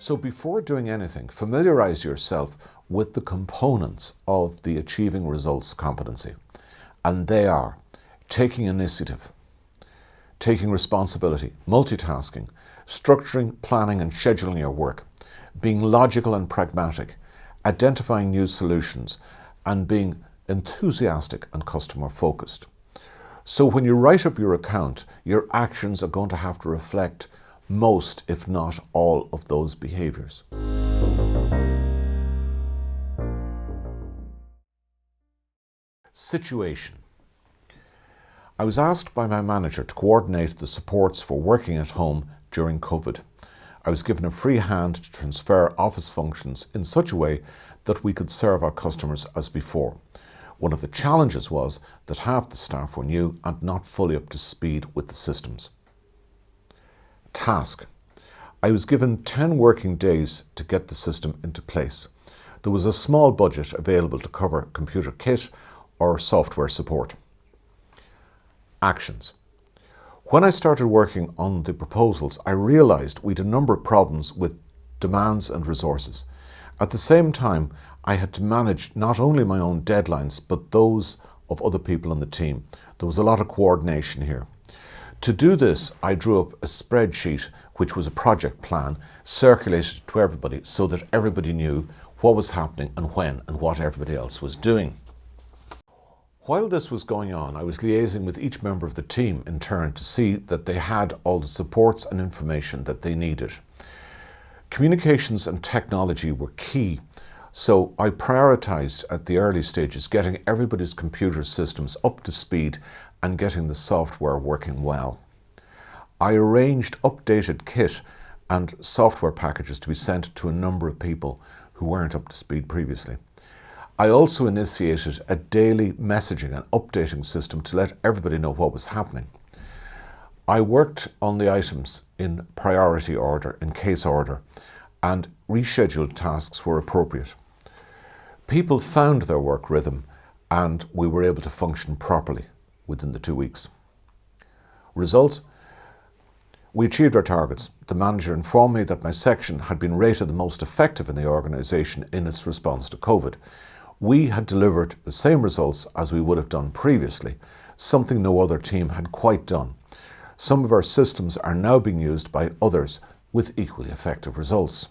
So before doing anything, familiarize yourself with the components of the achieving results competency. And they are taking initiative, taking responsibility, multitasking, structuring, planning and scheduling your work, being logical and pragmatic, identifying new solutions, and being enthusiastic and customer focused. So when you write up your account, your actions are going to have to reflect most, if not all, of those behaviours. Situation. I was asked by my manager to coordinate the supports for working at home during COVID. I was given a free hand to transfer office functions in such a way that we could serve our customers as before. One of the challenges was that half the staff were new and not fully up to speed with the systems. Task. I was given 10 working days to get the system into place. There was a small budget available to cover computer kit or software support. Actions. When I started working on the proposals, I realised we had a number of problems with demands and resources. At the same time, I had to manage not only my own deadlines, but those of other people on the team. There was a lot of coordination here. To do this, I drew up a spreadsheet, which was a project plan, circulated to everybody so that everybody knew what was happening and when and what everybody else was doing. While this was going on, I was liaising with each member of the team in turn to see that they had all the supports and information that they needed. Communications and technology were key, so I prioritised at the early stages getting everybody's computer systems up to speed and getting the software working well. I arranged updated kit and software packages to be sent to a number of people who weren't up to speed previously. I also initiated a daily messaging and updating system to let everybody know what was happening. I worked on the items in priority order, in case order, and rescheduled tasks were appropriate. People found their work rhythm and we were able to function properly within the 2 weeks. Result? We achieved our targets. The manager informed me that my section had been rated the most effective in the organisation in its response to COVID. We had delivered the same results as we would have done previously, something no other team had quite done. Some of our systems are now being used by others with equally effective results.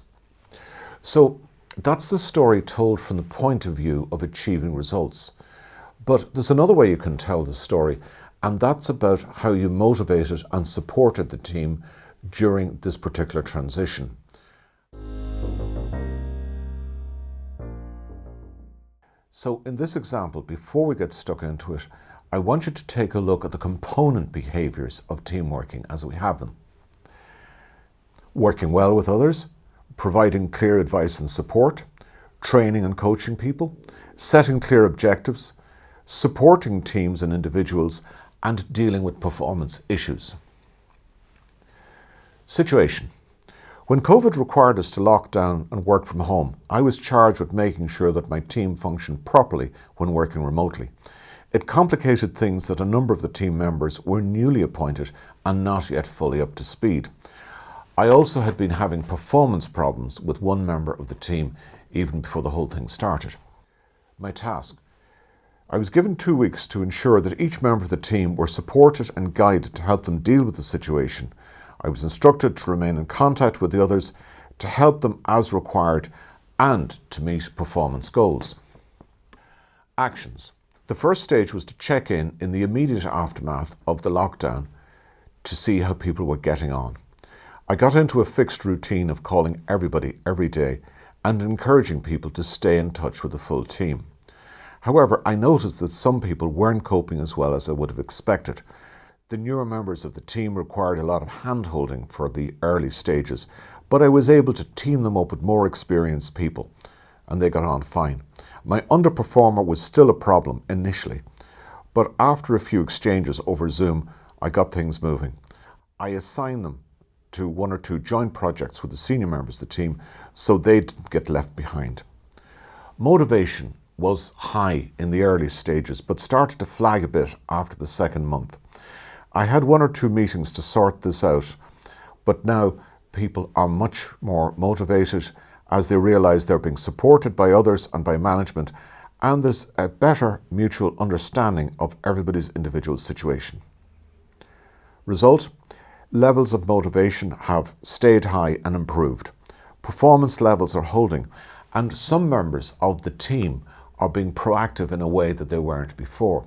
So that's the story told from the point of view of achieving results. But there's another way you can tell the story, and that's about how you motivated and supported the team during this particular transition. So in this example, before we get stuck into it, I want you to take a look at the component behaviours of team working as we have them. Working well with others, providing clear advice and support, training and coaching people, setting clear objectives, supporting teams and individuals, and dealing with performance issues. Situation. When COVID required us to lock down and work from home, I was charged with making sure that my team functioned properly when working remotely. It complicated things that a number of the team members were newly appointed and not yet fully up to speed. I also had been having performance problems with one member of the team even before the whole thing started. My task. I was given 2 weeks to ensure that each member of the team were supported and guided to help them deal with the situation. I was instructed to remain in contact with the others, to help them as required, and to meet performance goals. Actions. The first stage was to check in the immediate aftermath of the lockdown to see how people were getting on. I got into a fixed routine of calling everybody every day and encouraging people to stay in touch with the full team. However, I noticed that some people weren't coping as well as I would have expected. The newer members of the team required a lot of hand-holding for the early stages, but I was able to team them up with more experienced people, and they got on fine. My underperformer was still a problem initially, but after a few exchanges over Zoom, I got things moving. I assigned them to 1 or 2 joint projects with the senior members of the team so they didn't get left behind. Motivation was high in the early stages, but started to flag a bit after the second month. I had 1 or 2 meetings to sort this out, but now people are much more motivated as they realise they're being supported by others and by management, and there's a better mutual understanding of everybody's individual situation. Result: levels of motivation have stayed high and improved. Performance levels are holding, and some members of the team are being proactive in a way that they weren't before.